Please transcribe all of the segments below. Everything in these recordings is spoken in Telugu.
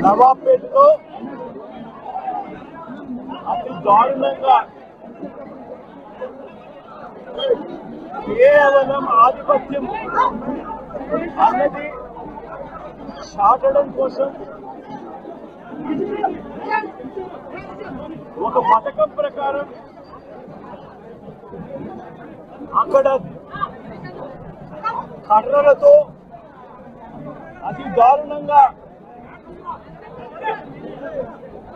నవాబ్పేటలో అతి దారుణంగా కేవలం ఆధిపత్యం అన్నది చాటడం కోసం ఒక పథకం ప్రకారం అక్కడ కర్రలతో అతి దారుణంగా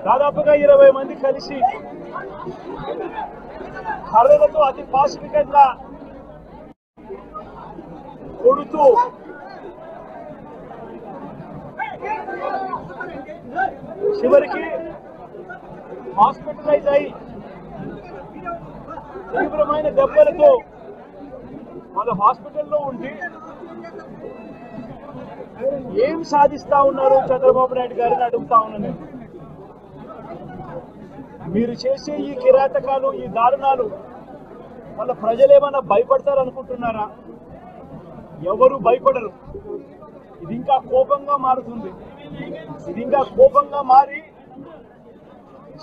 దాదాపుగా 20 మంది కలిసి కర్రలతో అతి పాశవికంగా కొడుతూ చివరికి హాస్పిటలైజ్ అయి తీవ్రమైన దెబ్బలతో వాళ్ళు హాస్పిటల్లో ఉండి ఏం సాధిస్తా ఉన్నారు చంద్రబాబు నాయుడు గారిని అడుగుతా ఉన్నాను. మీరు చేసే ఈ కిరాతకాలు, ఈ దారుణాలు వాళ్ళ ప్రజలు ఏమన్నా భయపడతారు అనుకుంటున్నారా? ఎవరు భయపడరు. ఇది ఇంకా కోపంగా మారుతుంది. ఇది ఇంకా కోపంగా మారి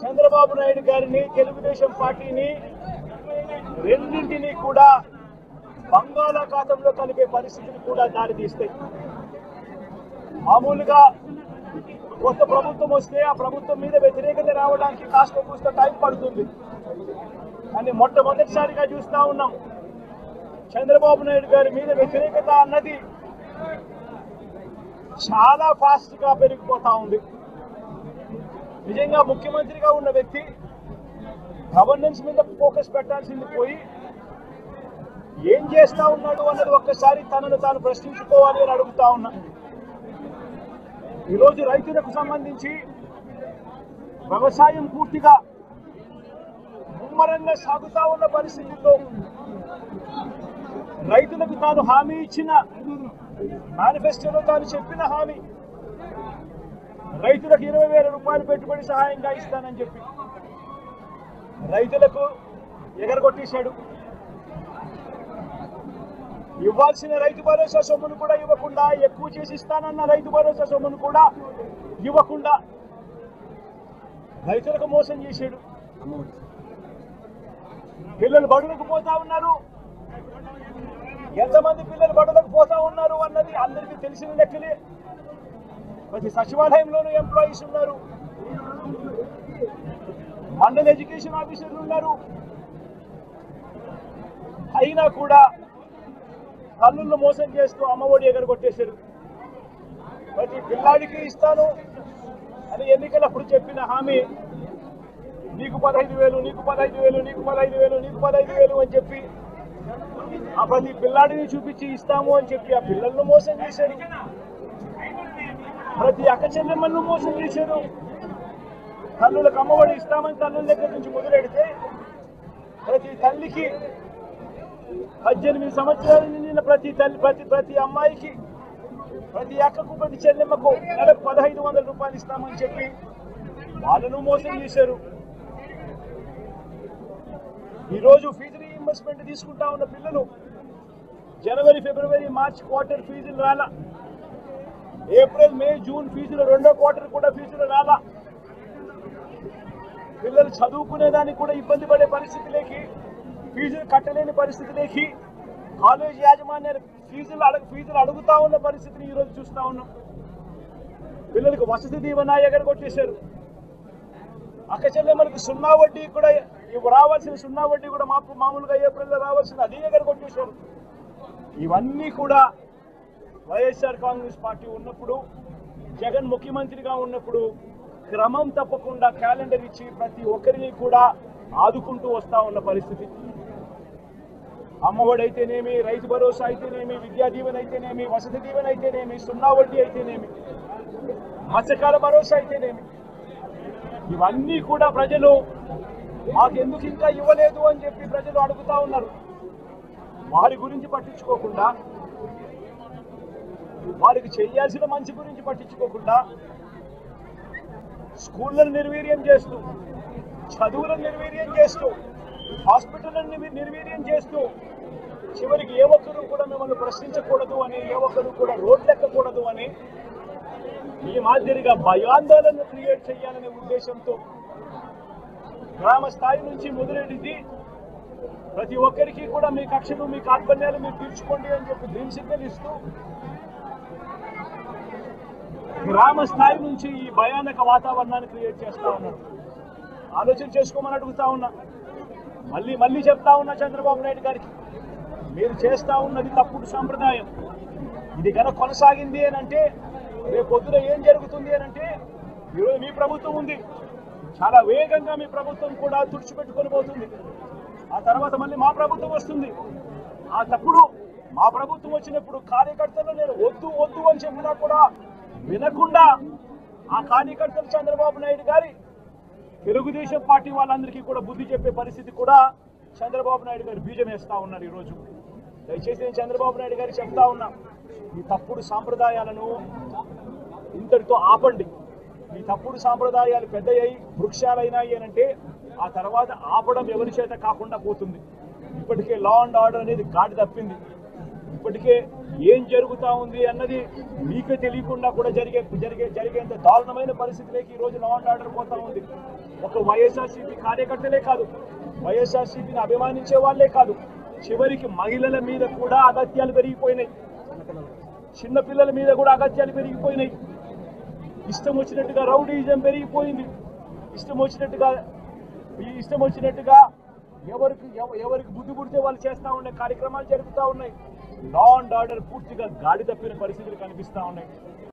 చంద్రబాబు నాయుడు గారిని, తెలుగుదేశం పార్టీని రెండింటినీ కూడా బంగాళాఖాతంలో కలిపే పరిస్థితిని కూడా దారితీస్తాయి. మామూలుగా కొత్త ప్రభుత్వం వస్తే ఆ ప్రభుత్వం మీద వ్యతిరేకత రావడానికి కాస్త కూస్త టైం పడుతుంది. కానీ మొట్టమొదటిసారిగా చూస్తా ఉన్నాం చంద్రబాబు నాయుడు గారి మీద వ్యతిరేకత అన్నది చాలా ఫాస్ట్ గా పెరిగిపోతా ఉంది. నిజంగా ముఖ్యమంత్రిగా ఉన్న వ్యక్తి గవర్నెన్స్ మీద ఫోకస్ పెట్టాల్సింది పోయి ఏం చేస్తా ఉన్నాడు అన్నది ఒక్కసారి తనను తాను ప్రశ్నించుకోవాలి అని అడుగుతా ఉన్నా. ఈరోజు రైతులకు సంబంధించి వ్యవసాయం పూర్తిగా ముమ్మరంగా సాగుతా ఉన్న పరిస్థితుల్లో రైతులకు తాను హామీ ఇచ్చిన మేనిఫెస్టోలో తాను చెప్పిన హామీ రైతులకు 20,000 రూపాయలు పెట్టుబడి సహాయంగా ఇస్తానని చెప్పి రైతులకు ఎగరగొట్టేశాడు. ఇవ్వాల్సిన రైతు భరోసా సొమ్మును కూడా ఇవ్వకుండా, ఎక్కువ చేసి ఇస్తానన్న రైతు భరోసా సొమ్మును కూడా ఇవ్వకుండా రైతులకు మోసం చేశాడు. పిల్లలు బడులకు పోతా ఉన్నారు. ఎంతమంది పిల్లలు బడులకు పోతా ఉన్నారు అన్నది అందరికీ తెలిసిన లెక్కలే. ప్రతి సచివాలయంలోనూ ఎంప్లాయీస్ ఉన్నారు, మండల ఎడ్యుకేషన్ ఆఫీసర్లు ఉన్నారు. అయినా కూడా తల్లులను మోసం చేస్తూ అమ్మఒడి ఎగరగొట్టేశారు. ప్రతి పిల్లాడికి ఇస్తాను అని ఎన్నికలప్పుడు చెప్పిన హామీ నీకు 15,000, నీకు 15,000, నీకు 15,000, నీకు 15,000 అని చెప్పి ఆ ప్రతి పిల్లాడిని చూపించి ఇస్తాము అని చెప్పి ఆ పిల్లలను మోసం చేశారు. ప్రతి అక్క చెల్లెమ్మలను మోసం చేశారు. తల్లులకు అమ్మఒడి ఇస్తామని తల్లుల దగ్గర నుంచి మొదలెడితే ప్రతి తల్లికి 18 సంవత్సరాలు నిండిన ప్రతి అమ్మాయికి, ప్రతి అక్కకు, ప్రతి చెల్లెమ్మకు నెలకు 1,500 రూపాయలు ఇస్తామని చెప్పి వాళ్ళను మోసం చేశారు. ఈరోజు ఫీజు రీఇంబర్స్మెంట్ తీసుకుంటా ఉన్న పిల్లలు జనవరి, ఫిబ్రవరి, మార్చ్ క్వార్టర్ ఫీజులు రాలా. ఏప్రిల్, మే, జూన్ ఫీజులు, రెండో క్వార్టర్ కూడా ఫీజులు రాలా. పిల్లలు చదువుకునేదానికి కూడా ఇబ్బంది పడే పరిస్థితిలోకి, ఫీజులు కట్టలేని పరిస్థితిలోకి కాలేజ్ యాజమాన్యాలు ఫీజులు అడుగుతా ఉన్న పరిస్థితిని ఈరోజు చూస్తా ఉన్నాం. పిల్లలకు వసతి దీవెన ఎగరగొట్టేశారు. అక్క చెల్లెమ్మలకు 0 వడ్డీ కూడా రావాల్సిన 0 వడ్డీ కూడా మామూలుగా ఏప్రిల్లో రావాల్సిన అది ఎగరగొట్టేశారు. ఇవన్నీ కూడా వైఎస్ఆర్ కాంగ్రెస్ పార్టీ ఉన్నప్పుడు, జగన్ ముఖ్యమంత్రిగా ఉన్నప్పుడు క్రమం తప్పకుండా క్యాలెండర్ ఇచ్చి ప్రతి ఒక్కరిని కూడా ఆదుకుంటూ వస్తా ఉన్న పరిస్థితి. అమ్మఒడి అయితేనేమి, రైతు భరోసా అయితేనేమి, విద్యా దీవెన అయితేనేమి, వసతి దీవెన అయితేనేమి, 0 వడ్డీ అయితేనేమి, మత్స్యకాల భరోసా అయితేనేమి, ఇవన్నీ కూడా ప్రజలు మాకెందుకు ఇంకా ఇవ్వలేదు అని చెప్పి ప్రజలు అడుగుతా ఉన్నారు. వారి గురించి పట్టించుకోకుండా, వారికి చేయాల్సిన మంచి గురించి పట్టించుకోకుండా స్కూళ్లను నిర్వీర్యం చేస్తూ, చదువులను నిర్వీర్యం చేస్తూ, హాస్పిటళ్లను నిర్వీర్యం చేస్తూ చివరికి ఏ ఒక్కరు కూడా మిమ్మల్ని ప్రశ్నించకూడదు అని, ఏ ఒక్కరు కూడా రోడ్లెక్కకూడదు అని ఈ మాదిరిగా భయాందోళన క్రియేట్ చేయాలనే ఉద్దేశంతో గ్రామ స్థాయి నుంచి మొదలెడితే ప్రతి ఒక్కరికి కూడా మీ కక్షలు మీ కార్పణ్యాలు మీరు తీర్చుకోండి అని చెప్పి గ్రీన్ సిగ్నల్ ఇస్తూ గ్రామ స్థాయి నుంచి ఈ భయానక వాతావరణాన్ని క్రియేట్ చేస్తా ఉన్నాడు. ఆలోచన చేసుకోమని అడుగుతా ఉన్నా. మళ్ళీ చెప్తా ఉన్నా చంద్రబాబు నాయుడు గారికి, మీరు చేస్తా ఉన్నది తప్పుడు సాంప్రదాయం. ఇది కనుక కొనసాగింది అని అంటే రేపు పొద్దున ఏం జరుగుతుంది అని అంటే, ఈరోజు మీ ప్రభుత్వం ఉంది, చాలా వేగంగా మీ ప్రభుత్వం కూడా తుడిచిపెట్టుకొని పోతుంది. ఆ తర్వాత మళ్ళీ మా ప్రభుత్వం వస్తుంది. ఆ తప్పుడు మా ప్రభుత్వం వచ్చినప్పుడు కార్యకర్తలు నేను వద్దు అని చెప్పినా కూడా వినకుండా ఆ కార్యకర్తలు చంద్రబాబు నాయుడు గారి తెలుగుదేశం పార్టీ వాళ్ళందరికీ కూడా బుద్ధి చెప్పే పరిస్థితి కూడా చంద్రబాబు నాయుడు గారు బీజం వేస్తా ఉన్నారు. ఈరోజు దయచేసి నేను చంద్రబాబు నాయుడు గారికి చెప్తా ఉన్నా, ఈ తప్పుడు సాంప్రదాయాలను ఇంతటితో ఆపండి. ఈ తప్పుడు సాంప్రదాయాలు పెద్దయ్యాయి, వృక్షాలైనాయి అని అంటే ఆ తర్వాత ఆపడం ఎవరి చేత కాకుండా పోతుంది. ఇప్పటికే లా అండ్ ఆర్డర్ అనేది గాడి తప్పింది. ఇప్పటికే ఏం జరుగుతూ ఉంది అన్నది మీకే తెలియకుండా కూడా జరిగేంత దారుణమైన పరిస్థితిలోకి ఈరోజు లా అండ్ ఆర్డర్ పోతా ఉంది. ఒక వైఎస్ఆర్సీపీ కార్యకర్తలే కాదు, వైఎస్ఆర్సీపీని అభిమానించే వాళ్ళే కాదు, చివరికి మహిళల మీద కూడా అగత్యాలు పెరిగిపోయినాయి, చిన్నపిల్లల మీద కూడా అగత్యాలు పెరిగిపోయినాయి. ఇష్టం వచ్చినట్టుగా రౌడీజం పెరిగిపోయింది. ఇష్టం వచ్చినట్టుగా ఎవరికి బుద్ధి పుడితే వాళ్ళు చేస్తూ ఉండే కార్యక్రమాలు జరుగుతూ ఉన్నాయి. లా అండ్ ఆర్డర్ పూర్తిగా గాడి తప్పిన పరిస్థితులు కనిపిస్తూ ఉన్నాయి.